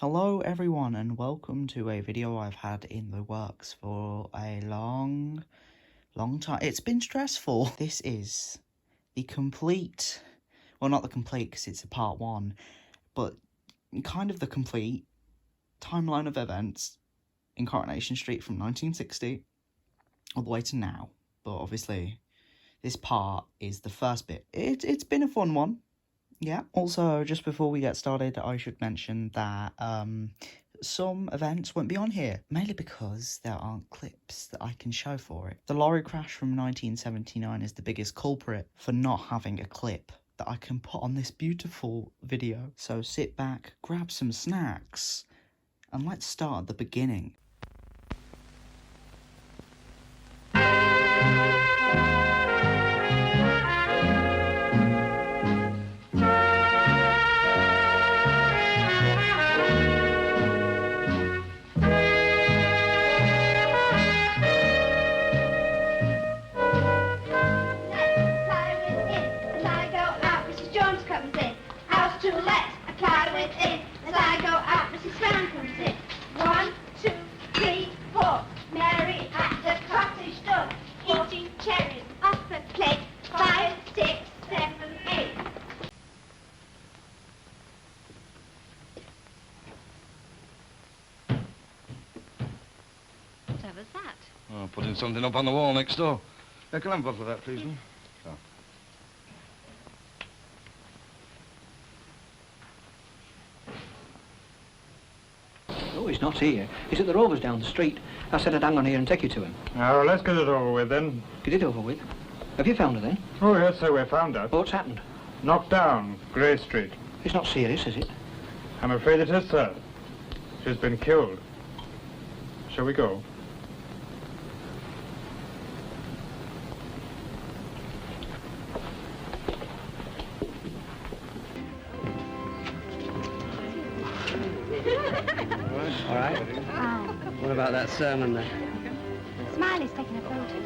Hello everyone and welcome to a video I've had in the works for a long time. It's been stressful. This is the complete, well not the complete because it's a part one, but kind of the complete timeline of events in Coronation Street from 1960 all the way to now. But obviously this part is the first bit. It's been a fun one. Yeah, also, just before we get started, I should mention that some events won't be on here, mainly because there aren't clips that I can show for it. The lorry crash from 1979 is the biggest culprit for not having a clip that I can put on this beautiful video. So sit back, grab some snacks, and let's start at the beginning. Oh, putting something up on the wall next door. Can I have a bottle of that, please, man? Oh. Oh, he's not here. He's at the Rovers down the street. I said I'd hang on here and take you to him. Oh, let's get it over with, then. Get it over with? Have you found her, then? Oh, yes, sir, we found her. What's happened? Knocked down, Grey Street. It's not serious, is it? I'm afraid it is, sir. She's been killed. Shall we go? All right. What about that sermon, then? Smiley's taking a photo.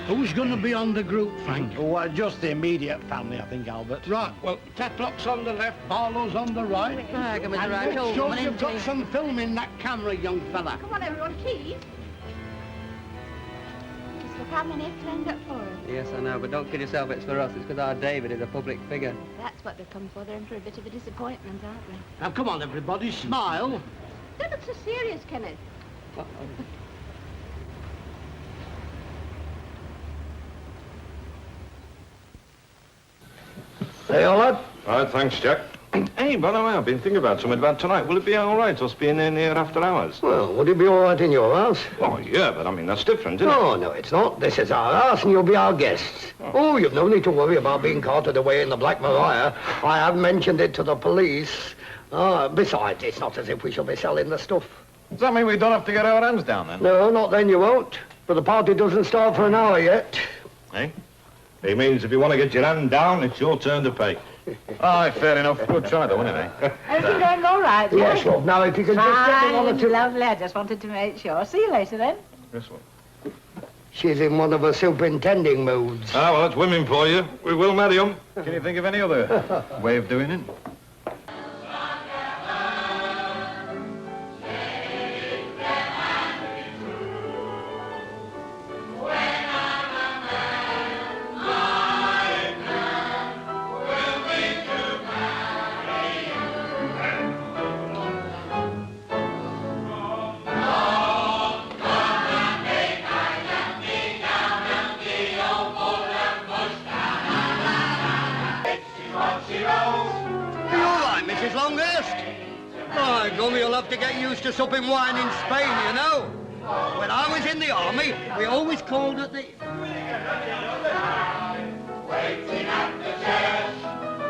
Who's going to be on the group, Frank? Oh, just the immediate family, I think, Albert. Right, well, Tetlock's on the left, Barlow's on the right. Mr. And Right, make old sure woman, you've isn't got he? some film in that camera, young fella. Come on, everyone, keys. Just look how many have turned up for us. Yes, I know, but don't kid yourself, it's for us. It's because our David is a public figure. That's what they've come for. They're in for a bit of a disappointment, aren't they? Now, come on, everybody, smile. Don't look so serious, Kenneth. Hey, all right. All right, thanks, Jack. Hey, by the way, I've been thinking about something about tonight. Will it be all right, us being in here after hours? Well, would it be all right in your house? Oh, yeah, but I mean, that's different, isn't No, no, it's not. This is our house, and you'll be our guests. Oh, you've no need to worry about being carted away in the Black Maria. I have mentioned it to the police. Besides, it's not as if we shall be selling the stuff. Does that mean we don't have to get our hands down, then? No, not then you won't. But the party doesn't start for an hour yet. Eh? It means if you want to get your hand down, it's your turn to pay. Aye, fair enough. Good try, though, isn't it, Everything going all right, Yes, love. Now, if you can just get them on the two... lovely. I just wanted to make sure. See you later, then. This one. She's in one of her superintending moods. Ah, well, that's women for you. We will marry them. Can you think of any other way of doing it? My gum, you'll have to get used to supping wine in Spain, you know. When I was in the army, we always called it the... Waiting at the church,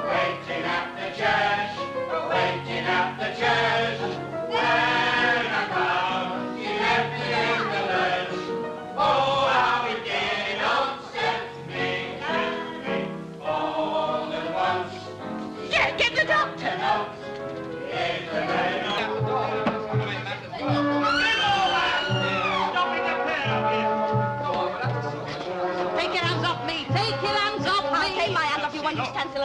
waiting at the church, waiting at the church. When I found she left me in the lurch. Oh, how it did upset me, all at once. Yeah, get the doctor.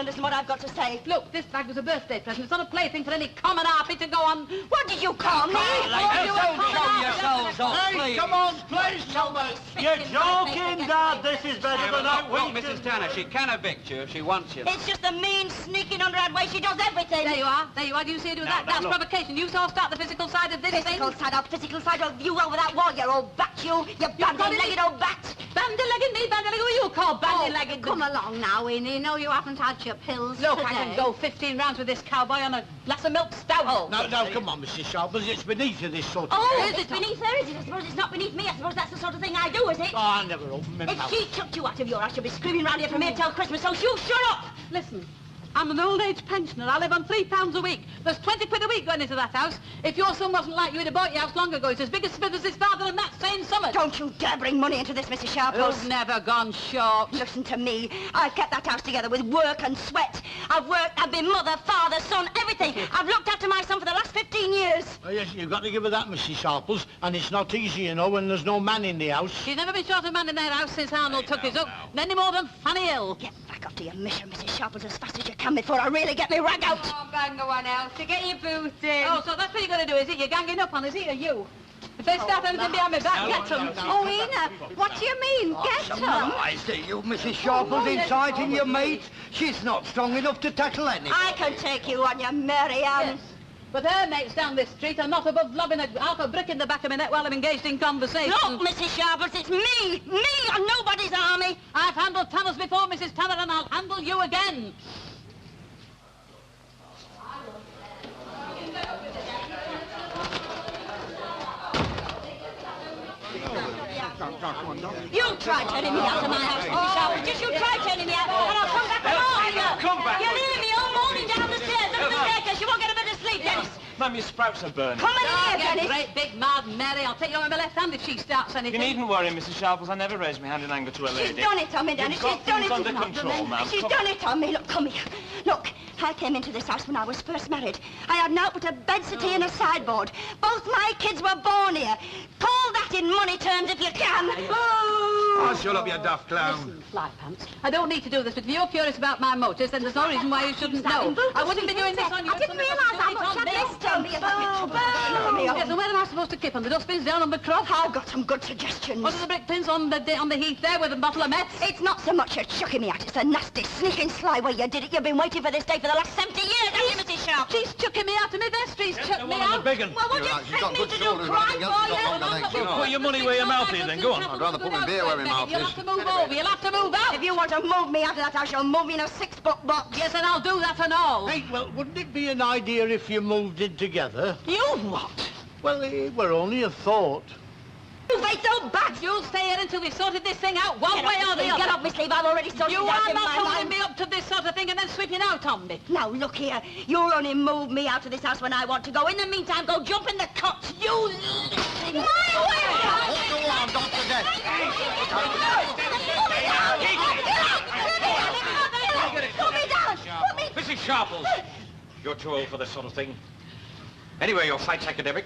listen what I've got to say. Look, this bag was a birthday present. It's not a plaything for any common harpy to go on. What did you call me? Don't show yourselves off, please. Come on, please, Thomas. You're joking, Dad. This is better than that. Look, Mrs. Tanner, she can evict you if she wants you. It's just the mean, sneaking, underhand way she does everything. There you are. There you are. Do you see her do that? That's provocation. You saw start the physical side of this Physical thing. physical side of you over that wall, you old bat, you bandy-legged old bat. Bandy-legged me, bandy-legged who you call bandy-legged? Come along now, Winnie. No, you haven't had your pills Look, today. I can go 15 rounds with this cowboy on a glass of milk stout. Oh. No, come on, Mrs. Sharples. It's beneath you, this sort of Oh, thing. is it beneath her, is it? I suppose it's not beneath me. I suppose that's the sort of thing I do, is it? Oh, I never opened my If mouth. she chucked you out of your house, you'd be screaming round here from here till Christmas, so you shut up! Listen, I'm an old age pensioner. I live on £3 a week. There's 20 quid a week going into that house. If your son wasn't like you, he'd have bought your house long ago. It's as big a spit as his father and that same summer. Don't you dare bring money into this, Mrs. Sharples. You've never gone short. Listen to me. I've kept that house together with work and sweat. I've worked, I've been mother, father, son, everything. I've looked after my son for the last 15 years. Oh, yes, you've got to give her that, Mrs. Sharples. And it's not easy, you know, when there's no man in the house. She's never been short a man in their house since Arnold took his up. Any more than Fanny Hill. Get back up to your mission, Mrs. Sharples, as fast as you can before I really get me rag out. Oh, bang the one out to get your boots in. Oh, so that's what you're going to do, is it? You're ganging up on us, is it, or you? If they start anything behind my back, get them. Oh, Ena, what do you mean, get them? I see you, Mrs. Sharples, inciting your mate. She's not strong enough to tackle anyone. I can take you on, you Mary Ann. Yes. But her mates down this street are not above lobbing half a brick in the back of my neck while I'm engaged in conversation. Look, Mrs. Sharples, it's me and nobody's army. I've handled Tanners before, Mrs. Tanner, and I'll handle you again. You try turning me out of my house, Mrs. Sharples. Just you try turning me out, and I'll come back and you. Come back. You'll hear me all morning down the stairs, up the staircase. You won't get a bit of sleep, Dennis. Mum, your sprouts are burning. Come in here, Get Dennis. great big mad Mary. I'll take you on my left hand if she starts anything. You needn't worry, Mrs. Sharples. I never raise my hand in anger to a She's lady. done it on me, Dennis. You've got She's done it. things under It's not control, done. ma'am. She's Come done it on me. Look, come here. Look, I came into this house when I was first married. I had naught but a bed settee and a sideboard. Both my kids were born here. Call that in money terms if you can. Oh, shut up, you daft clown. Listen, fly pants. I don't need to do this, but if you're curious about my motives, then there's no reason why you shouldn't know. I wouldn't be doing this on you. I didn't realise how much I'd missed him. Yes, and where am I supposed to keep them? The dustbins down on the cross? I've got some good suggestions. What are the brick pins on the heath there with a bottle of Mets? It's not so much you're chucking me out. It's the nasty, sneaking, sly way you did it. You've been waiting for this day for the last 70 years, haven't you, Mrs. Sharp? She's chucking me out of my vest. She's chucked me out. Big 'un. Well, what do you expect me to do? Cry for you? Put your money where your mouth is, then. Go on. I'd rather put my beer where my mouth You'll is. have to move over. You'll have to move out. If you want to move me out of that house, you'll move me in a 6-foot box. Yes, and I'll do that and all. Hey, well, wouldn't it be an idea if you moved in together? You what? Well, it were only a thought. You ain't so bad. You'll stay here until we've sorted this thing out one Get way off or me, the Get other. off me sleeve. I've already sorted You it out are in not my holding mind. me up to this sort of thing and then sweeping out on me. Now, look here. You'll only move me out of this house when I want to go. In the meantime, go jump in the cot. You listening? My way! Go on, don't forget. Put me down! Put me... Mrs. Sharples, you're too old for this sort of thing. Anyway, your fight's academic.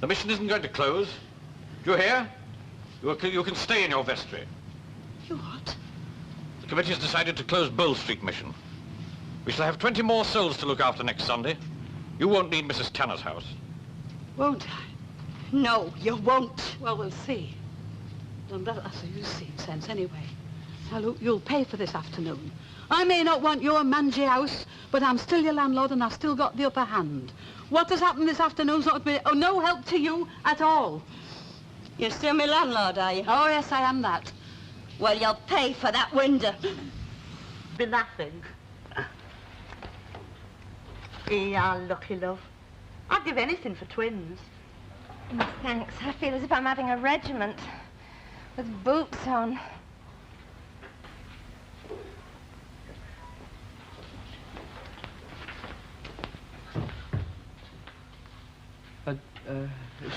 The mission isn't going to close. Do you hear? You can stay in your vestry. You what? The committee has decided to close Bowl Street mission. We shall have 20 more souls to look after next Sunday. You won't need Mrs. Tanner's house. Won't I? No, you won't. Well, we'll see. That's a you see sense anyway. Now, look, you'll pay for this afternoon. I may not want your mangy house, but I'm still your landlord and I've still got the upper hand. What has happened this afternoon's not to be no help to you at all. You're still my landlord, are you? Oh, yes, I am that. Well, you'll pay for that window. Be laughing. Yeah, lucky, love. I'd give anything for twins. Thanks. I feel as if I'm having a regiment with boots on.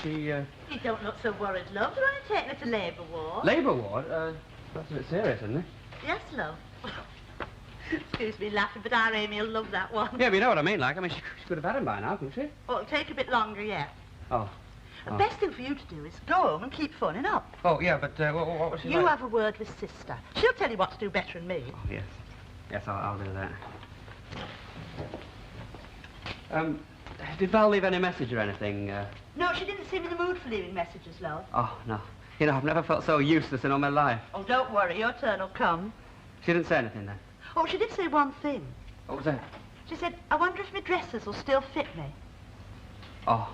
She, You don't look so worried, love. You're only taking her to Labour Ward. Labour Ward? That's a bit serious, isn't it? Yes, love. Excuse me laughing, but our Amy will love that one. Yeah, but you know what I mean, like, I mean, she could have had him by now, couldn't she? Well, it'll take a bit longer yet. Oh. The best thing for you to do is go home and keep phoning up. Oh, yeah, but what was she You like? have a word with Sister. She'll tell you what to do better than me. Oh, yes. Yes, I'll do that. Did Val leave any message or anything? No, she didn't seem in the mood for leaving messages, love. Oh, no. You know, I've never felt so useless in all my life. Oh, don't worry, your turn will come. She didn't say anything then? Oh, she did say one thing. What was that? She said, I wonder if my dresses will still fit me. Oh.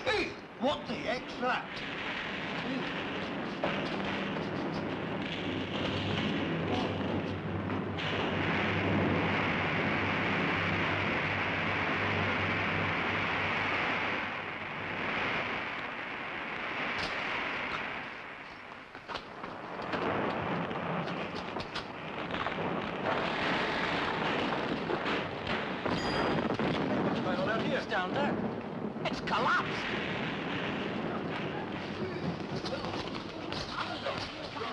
Hey, what the heck's that? It's down there. It's collapsed.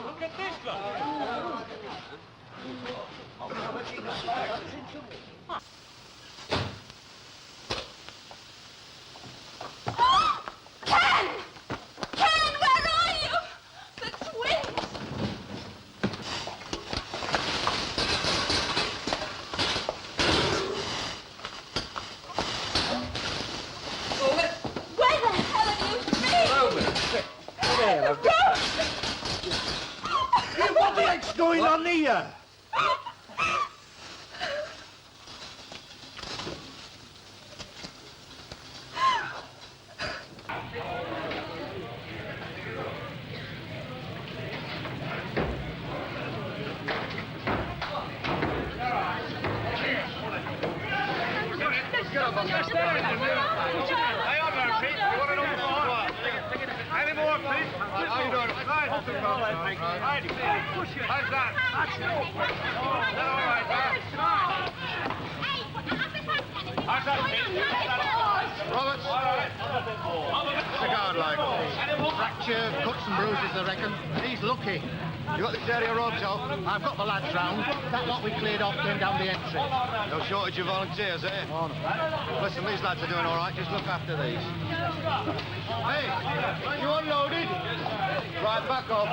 Look at this, look. Ken! Ken, where are you? The twins! Where the hell have you been? What the heck's going on here? Any more, please? How you doing? How's that? All right, how's that, Pete? Roberts? Cigar like. Fracture, cuts and bruises, I reckon. He's lucky. You got this area roped off. I've got the lads round. That lot we cleared off came down the entry. No shortage of volunteers, eh? Oh, no. Listen, these lads are doing all right. Just look after these. Hey, you unloaded? Right, back off.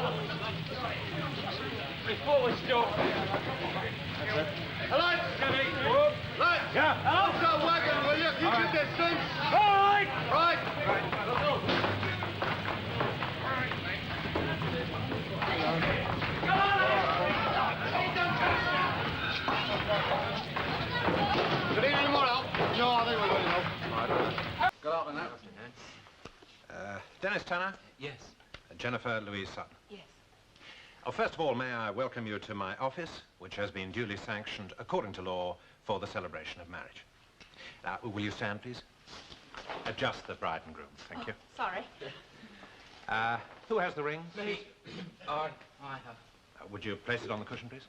Before we stop. Lights! Lights! Yeah? Hold that wagon, will you? Keep your distance. All right! Right. Good evening, more help? No, I think we're good enough. Good afternoon. Dennis Tanner? Yes. Jennifer Louise Sutton. Yes. Oh, first of all, may I welcome you to my office, which has been duly sanctioned, according to law, for the celebration of marriage. Now, will you stand, please? Adjust the bride and groom. Thank you. Sorry. Who has the ring? Me. I have. Would you place it on the cushion, please?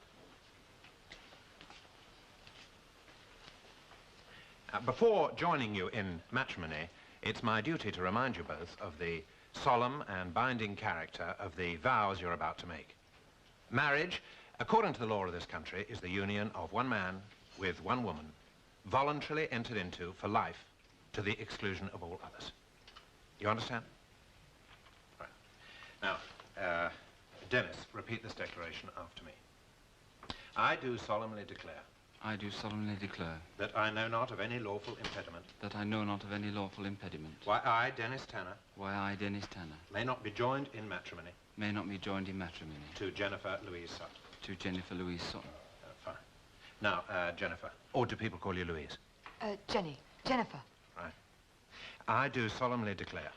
Before joining you in matrimony, it's my duty to remind you both of the solemn and binding character of the vows you're about to make. Marriage, according to the law of this country, is the union of one man with one woman, voluntarily entered into for life, to the exclusion of all others. You understand? Right. Now, Dennis, repeat this declaration after me. I do solemnly declare. I do solemnly declare. That I know not of any lawful impediment. That I know not of any lawful impediment. Why I, Dennis Tanner. Why I, Dennis Tanner. May not be joined in matrimony. May not be joined in matrimony. To Jennifer Louise Sutton. To Jennifer Louise Sutton. Fine. Now, Jennifer. Or do people call you Louise? Jenny. Jennifer. Right. I do solemnly declare.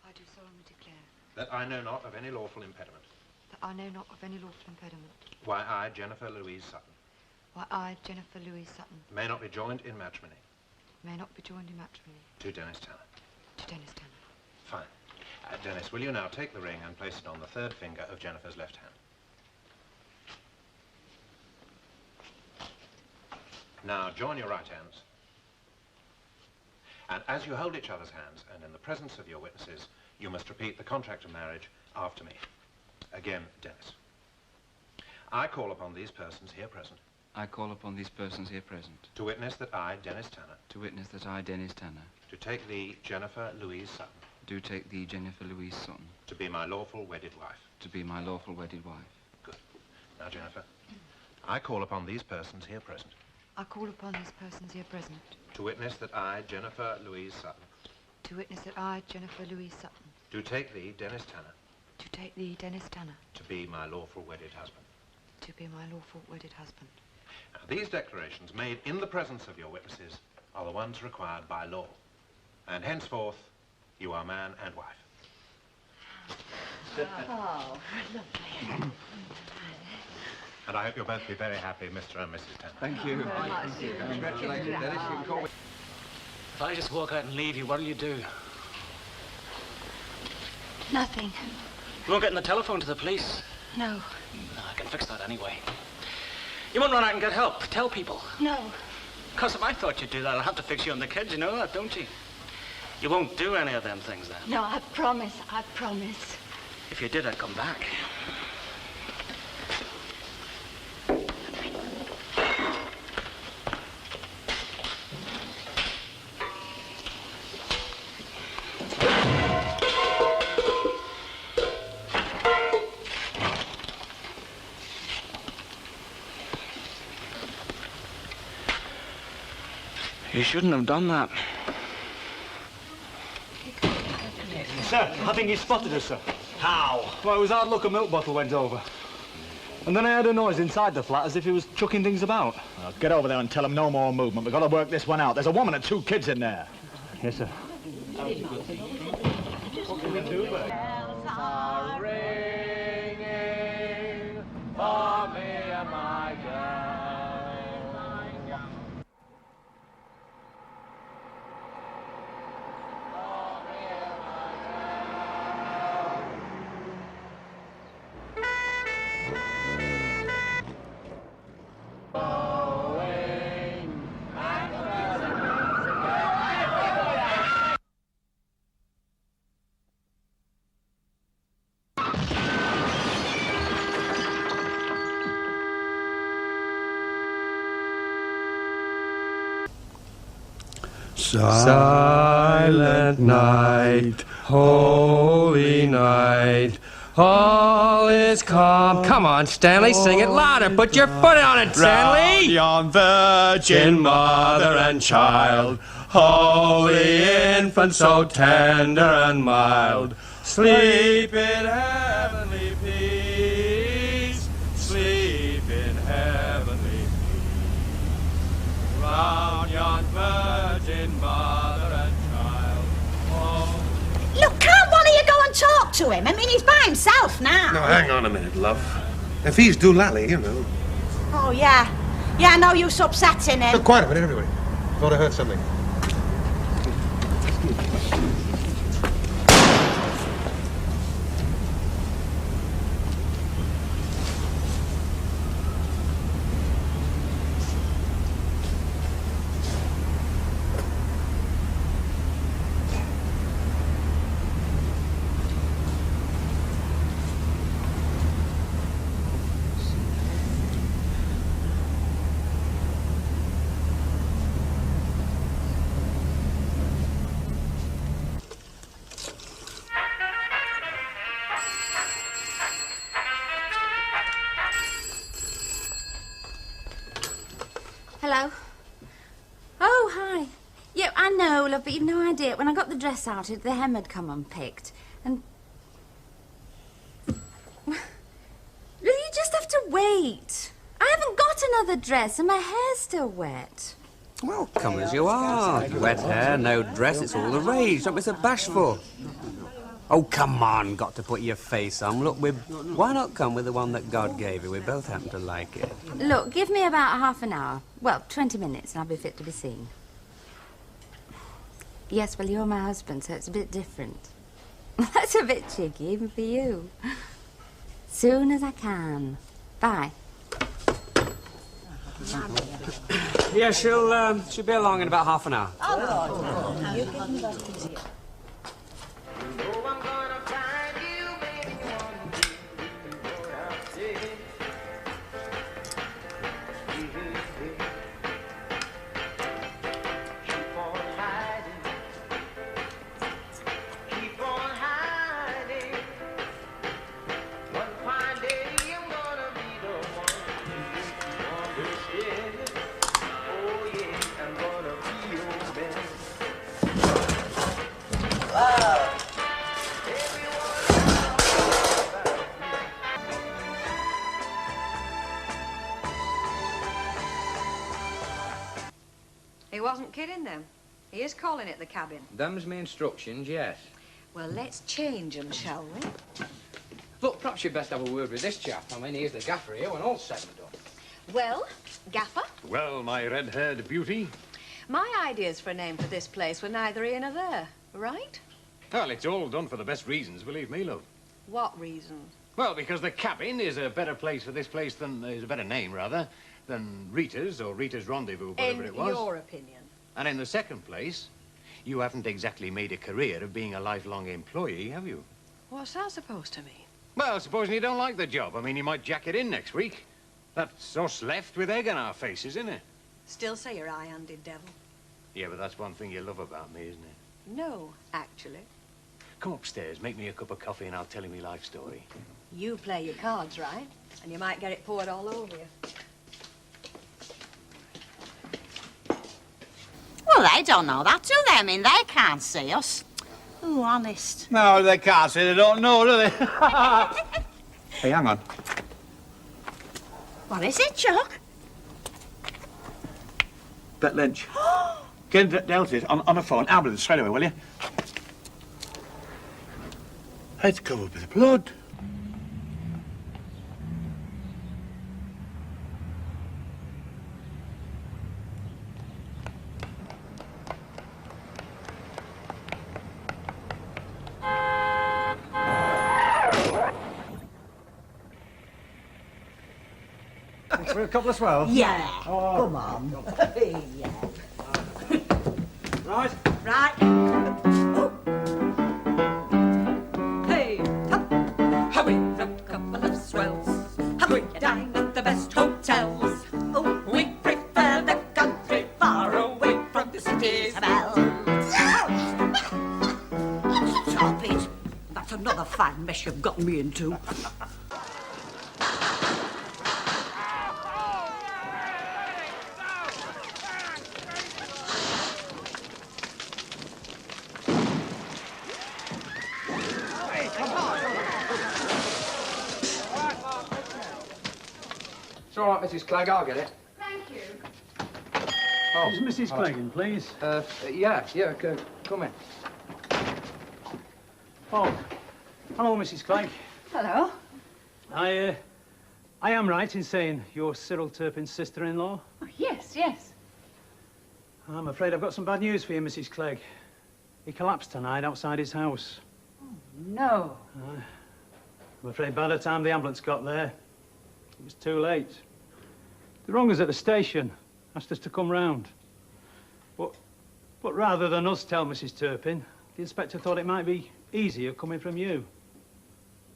I do solemnly declare. That I know not of any lawful impediment. That I know not of any lawful impediment. Why I, Jennifer Louise Sutton. Why I, Jennifer Louise Sutton. May not be joined in matrimony. May not be joined in matrimony. To Dennis Tanner. To Dennis Tanner. Fine. Dennis, will you now take the ring and place it on the third finger of Jennifer's left hand? Now join your right hands. And as you hold each other's hands and in the presence of your witnesses, you must repeat the contract of marriage after me. Again, Dennis. I call upon these persons here present. I call upon these persons here present. To witness that I, Dennis Tanner. To witness that I, Dennis Tanner. To take thee, Jennifer Louise Sutton. Do take thee, Jennifer Louise Sutton. To be my lawful wedded wife. To be my lawful wedded wife. Good. Now, Jennifer, I call upon these persons here present. I call upon these persons here present. To witness that I, Jennifer Louise Sutton. To witness that I, Jennifer Louise Sutton. Do take thee, Dennis Tanner. To take thee, Dennis Tanner. To be my lawful wedded husband. To be my lawful wedded husband. Now, these declarations made in the presence of your witnesses are the ones required by law. And henceforth, you are man and wife. Oh, lovely. And I hope you'll both be very happy, Mr. and Mrs. Tanner. Thank you. Thank you. Congratulations, Dennis. You can call me. If I just walk out and leave you, what'll you do? Nothing. You won't get on the telephone to the police? No. No, I can fix that anyway. You won't run out and get help. Tell people. No. Because if I thought you'd do that, I'll have to fix you on the kids. You know that, don't you? You won't do any of them things then. No, I promise. I promise. If you did, I'd come back. You shouldn't have done that. Sir, I think he spotted us, sir. How? Well, it was hard luck a milk bottle went over. And then I heard a noise inside the flat as if he was chucking things about. Well, get over there and tell him no more movement. We've got to work this one out. There's a woman and 2 kids in there. Yes, sir. Bells are ringing for me and my girl. Silent night, holy night, all is calm. Come on, Stanley, sing it louder. Put your foot on it, Stanley. Yon virgin mother and child, holy infant, so tender and mild, sleep in heavenly peace, sleep in heavenly peace. Round yon virgin mother and child. Oh. Look, can't one of you go and talk to him? I mean, he's by himself now. Now, hang on a minute, love. If he's doolally, you know. Oh, yeah. Yeah, no use upsetting him. Look, quiet a minute, everybody. Thought I heard something. Hello. Oh, hi. Yeah, I know, love, but you've no idea. When I got the dress out, the hem had come unpicked. And... Well, you just have to wait. I haven't got another dress and my hair's still wet. Well, come as you are. Wet hair, no dress, it's all the rage. Don't be so bashful. Oh, come on, got to put your face on. Look, why not come with the one that God gave you? We both happen to like it. Look, give me about half an hour. Well, 20 minutes and I'll be fit to be seen. Yes, well, you're my husband, so it's a bit different. That's a bit cheeky, even for you. Soon as I can. Bye. Yeah, she'll be along in about half an hour. He wasn't kidding them. He is calling it the cabin. Them's my instructions, yes. Well, let's change them, shall we? Look, perhaps you'd best have a word with this chap. I mean, he's the gaffer here when all's said and done. Well, Gaffer, Well, my red-haired beauty. my ideas for a name for this place were neither here nor there, right? Well, it's all done for the best reasons, believe me, love. What reason? Well, because the cabin is a better place for this place than, is a better name, rather, than Rita's or Rita's Rendezvous, whatever it was. In your opinion. And in the second place, you haven't exactly made a career of being a lifelong employee, have you? What's that supposed to mean? Well, supposing you don't like the job. I mean, you might jack it in next week. That's us left with egg on our faces, isn't it? Still say you're high-handed devil. Yeah, but that's one thing you love about me, isn't it? No, actually. Come upstairs, make me a cup of coffee, and I'll tell you my life story. You play your cards right, and you might get it poured all over you. Well, they don't know that, do they? I mean, they can't see us. Oh, honest. No, they can't see. They don't know, do they? Hey, hang on. What is it, Chuck? Bet Lynch. Get dealt it on a phone. Ambulance, straight away, will you? Head's covered with blood. For a couple of swells? Yeah. Oh. Come on. Yeah. Right. Right. Hey, up. Hurry, a couple of swells. We dine at the best hotels. Oh, we prefer the country far away from the city's bells. Stop it. That's another fine mess you've gotten me into. It's all right, Mrs. Clegg, I'll get it. Thank you. Oh, Is Mrs. Clegg in, please? Yeah, come in. Oh, hello, Mrs. Clegg. Hello. I am right in saying you're Cyril Turpin's sister-in-law? Oh, yes, yes. I'm afraid I've got some bad news for you, Mrs. Clegg. He collapsed tonight outside his house. No. I'm afraid by the time the ambulance got there, it was too late. They rang us at the station, asked us to come round. But rather than us tell Mrs. Turpin, the inspector thought it might be easier coming from you.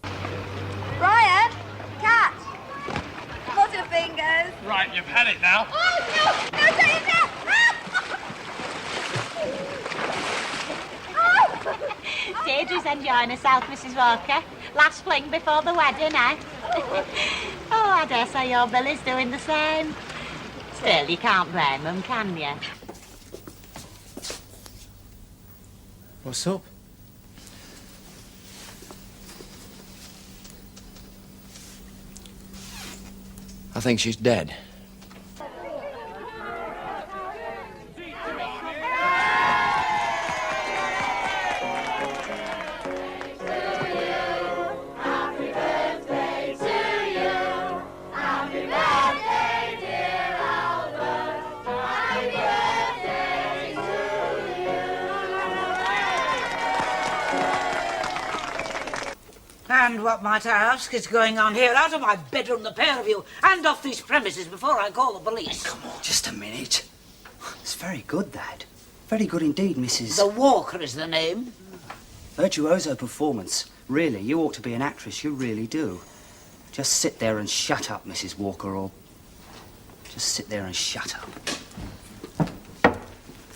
Ryan! Catch! Butterfingers! Right, you've had it now. Oh, no! No, take it down! Deirdre's enjoying herself, Mrs. Walker. Last fling before the wedding, eh? Oh, I dare say your Billy's doing the same. Still, you can't blame them, can you? What's up? I think she's dead. And what, might I ask, is going on here? Out of my bedroom, the pair of you, and off these premises before I call the police. Come on, just a minute. It's very good, that. Very good indeed, Mrs. The Walker is the name. Virtuoso performance. Really, you ought to be an actress, you really do. Just sit there and shut up, Mrs. Walker, or... just sit there and shut up.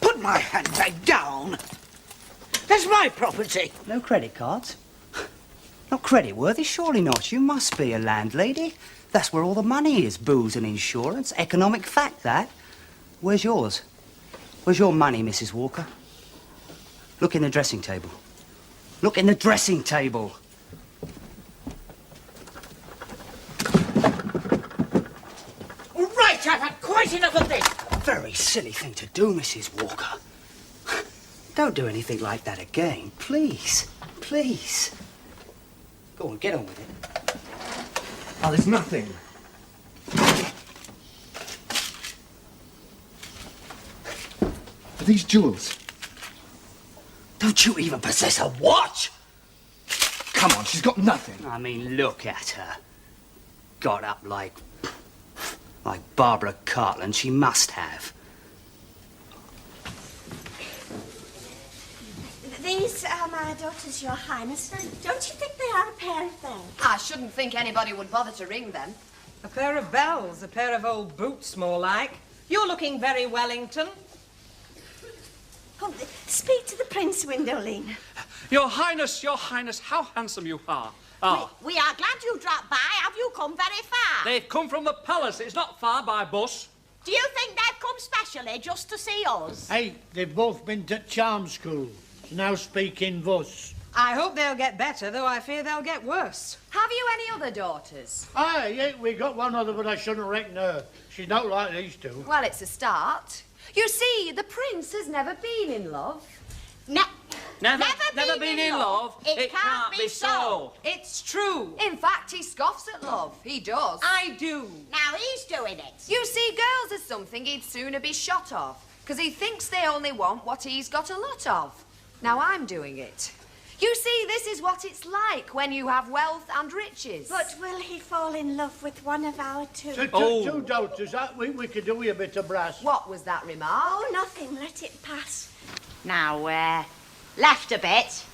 Put my handbag down. That's my property. No credit cards? Not credit-worthy? Surely not. You must be a landlady. That's where all the money is, booze and insurance. Economic fact, that. Where's yours? Where's your money, Mrs. Walker? Look in the dressing table. Look in the dressing table. All right, I've had quite enough of this. Very silly thing to do, Mrs. Walker. Don't do anything like that again, please. Please. Go on, get on with it. Oh, there's nothing. Are these jewels? Don't you even possess a watch? Come on, she's got nothing. I mean, look at her. Got up like Barbara Cartland. She must have. These are my daughters, Your Highness. Don't you think they are a pair of bells? I shouldn't think anybody would bother to ring them. A pair of bells, a pair of old boots, more like. You're looking very Wellington. Oh, speak to the Prince, Windolene. Your Highness, how handsome you are. Ah. We are glad you dropped by. Have you come very far? They've come from the palace. It's not far by bus. Do you think they've come specially just to see us? Hey, they've both been to charm school. So now speaking thus. I hope they'll get better, though I fear they'll get worse. Have you any other daughters? Aye, yeah, we got one other, but I shouldn't reckon her. She's not like these two. Well, it's a start. You see, the Prince has never been in love. Never been in love. It can't be so. It's true. In fact, he scoffs at love. He does. I do. Now he's doing it. You see, girls are something he'd sooner be shot of, because he thinks they only want what he's got a lot of. Now I'm doing it. You see, this is what it's like when you have wealth and riches. But will he fall in love with one of our two? Two daughters, that we could do with a bit of brass. What was that remark? Oh, nothing. Let it pass. Now, left a bit.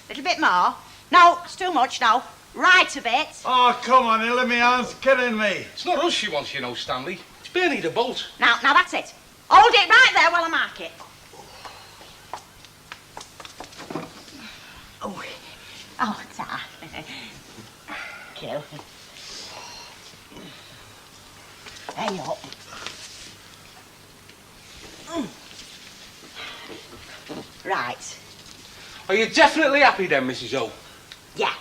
Little bit more. No, it's too much now. Right a bit. Oh, come on, Ella, me hand's killing me. It's not us she wants, you know, Stanley. It's barely the bolt. Now that's it. Hold it right there while I mark it. Oh, ta. Kill. Hey up. Right. Are you definitely happy then, Mrs. O? Yeah.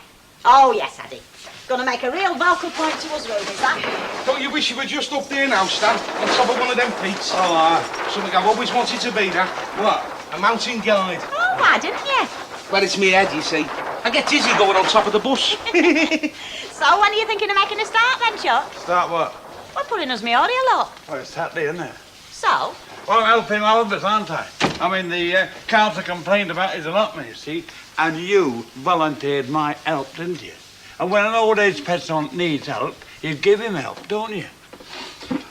Oh, yes, Addy. Gonna make a real vocal point to us, Ruby, is that? Don't you wish you were just up there now, Stan, on top of one of them peaks? Oh, aye. Something I've always wanted to be, that. What? A mountain guide. Oh, why didn't you? Well, it's me head, you see. I get dizzy going on top of the bus. So, when are you thinking of making a start then, Chuck? Start what? Well, putting us me audio lot. Well, it's Saturday, isn't it? So? Well, I'm helping Albert, aren't I? I mean, the council complained about his allotment, you see, and you volunteered my help, didn't you? And when an old age peasant needs help, you give him help, don't you?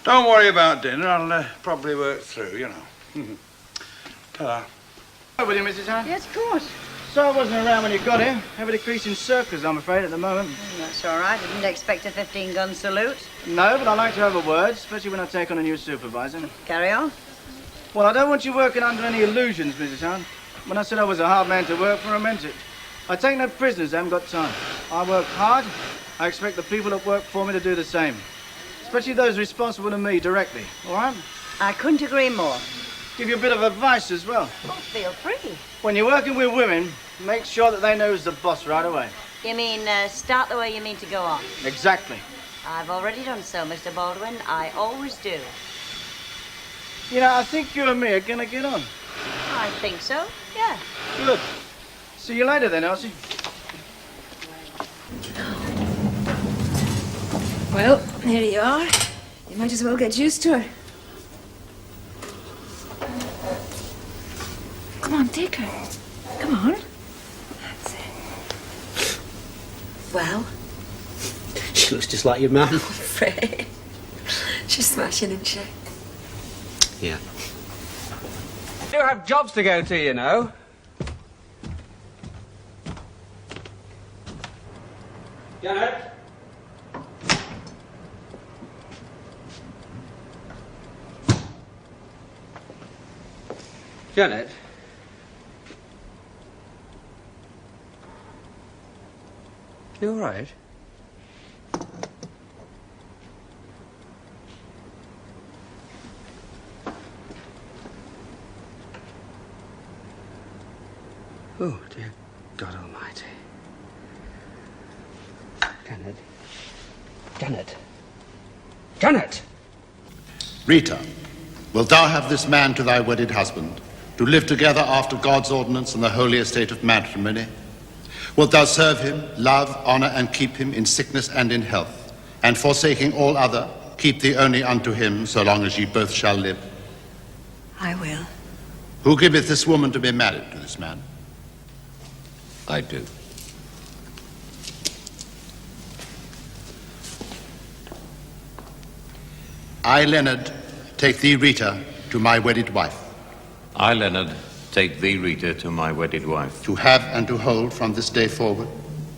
Don't worry about dinner. I'll probably work through, you know. Ta-da. Hi with you, Mrs. Hunt? Yes, of course. So I wasn't around when you got here. Have a decrease in circles, I'm afraid, at the moment. That's all right. Didn't expect a 15-gun salute. No, but I like to have a word, especially when I take on a new supervisor. Carry on. Well, I don't want you working under any illusions, Mrs. Hunt. When I said I was a hard man to work for, I meant it. I take no prisoners, I haven't got time. I work hard. I expect the people that work for me to do the same. Especially those responsible to me directly, all right? I couldn't agree more. Give you a bit of advice as well. Oh, feel free. When you're working with women, make sure that they know who's the boss right away. You mean start the way you mean to go on? Exactly. I've already done so, Mr. Baldwin. I always do. You know, I think you and me are going to get on. I think so, yeah. Good. See you later then, Elsie. Well, here you are. You might as well get used to her. Come on, take her. Come on. That's it. Well? She looks just like your mum. Fred. She's smashing, isn't she? Yeah. You do have jobs to go to, you know. Janet? Janet? You all right? Oh, dear God Almighty. Janet. Janet. Janet! Rita, wilt thou have this man to thy wedded husband, to live together after God's ordinance in the holy estate of matrimony? Wilt thou serve him, love, honour, and keep him in sickness and in health, and forsaking all other, keep thee only unto him, so long as ye both shall live? I will. Who giveth this woman to be married to this man? I do. I, Leonard, take thee, Rita, to my wedded wife. I, Leonard, take thee, Rita, to my wedded wife. To have and to hold from this day forward.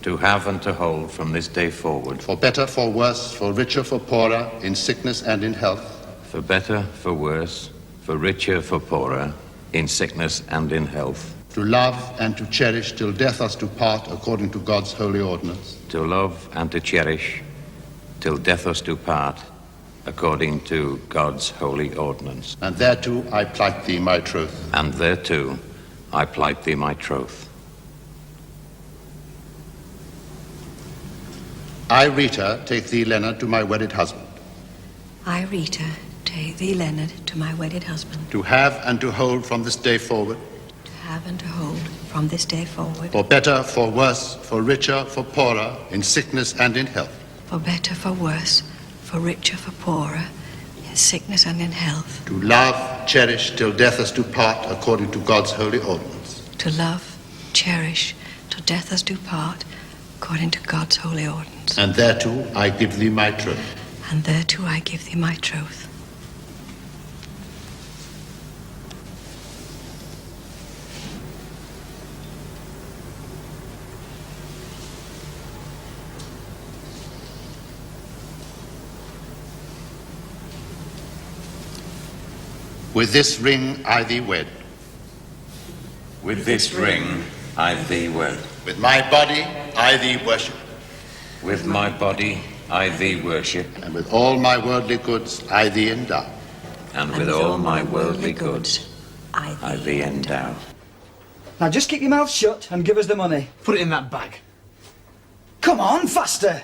To have and to hold from this day forward. For better, for worse, for richer, for poorer, in sickness and in health. For better, for worse, for richer, for poorer, in sickness and in health. To love and to cherish till death us do part according to God's holy ordinance. To love and to cherish till death us do part according to God's holy ordinance. And thereto I plight thee my troth. And thereto I plight thee my troth. I, Rita, take thee, Leonard, to my wedded husband. I, Rita, take thee, Leonard, to my wedded husband. To have and to hold from this day forward. To have and to hold from this day forward. For better, for worse, for richer, for poorer, in sickness and in health. For better, for worse, for richer, for poorer, in sickness and in health. To love, cherish, till death us do part, according to God's holy ordinance. To love, cherish, till death us do part, according to God's holy ordinance. And thereto I give thee my troth. And thereto I give thee my troth. With this ring I thee wed. With this ring I thee wed. With my body I thee worship. With my body I thee worship. And with all my worldly goods I thee endow. And with all my worldly goods I thee endow. Now just keep your mouth shut and give us the money. Put it in that bag. Come on, faster!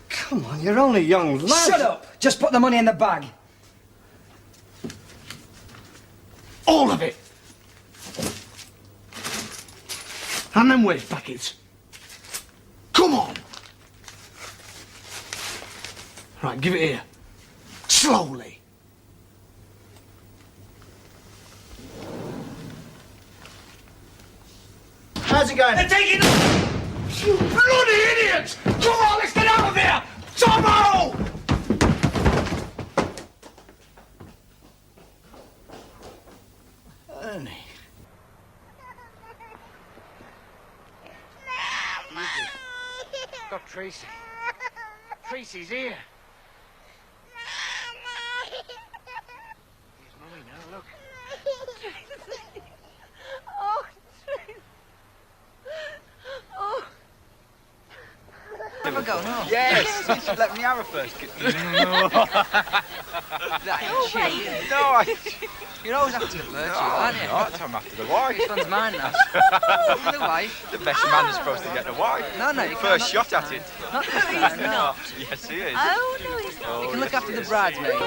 Come on, you're only a young lad. Shut up! Just put the money in the bag. All of it. And them waste packets. Come on. Right, give it here. Slowly. How's it going? They're taking it! You bloody idiots! Come on, let's get out of here! Tomo! Ernie. Got Tracy. Tracy's here. Here's Mummy now, look. Oh, Tracy. Oh. Ever going home? Yes. You should let me have a first kiss. No. No, you're always after the virtue, aren't you? Not. I'm after the wife. Which one's mine now? The wife? The best man is supposed to get the wife. No, you First can't. shot at it. Not this time, no. Yes, he is. Oh, no, he's not. You can look after the bridesmaid.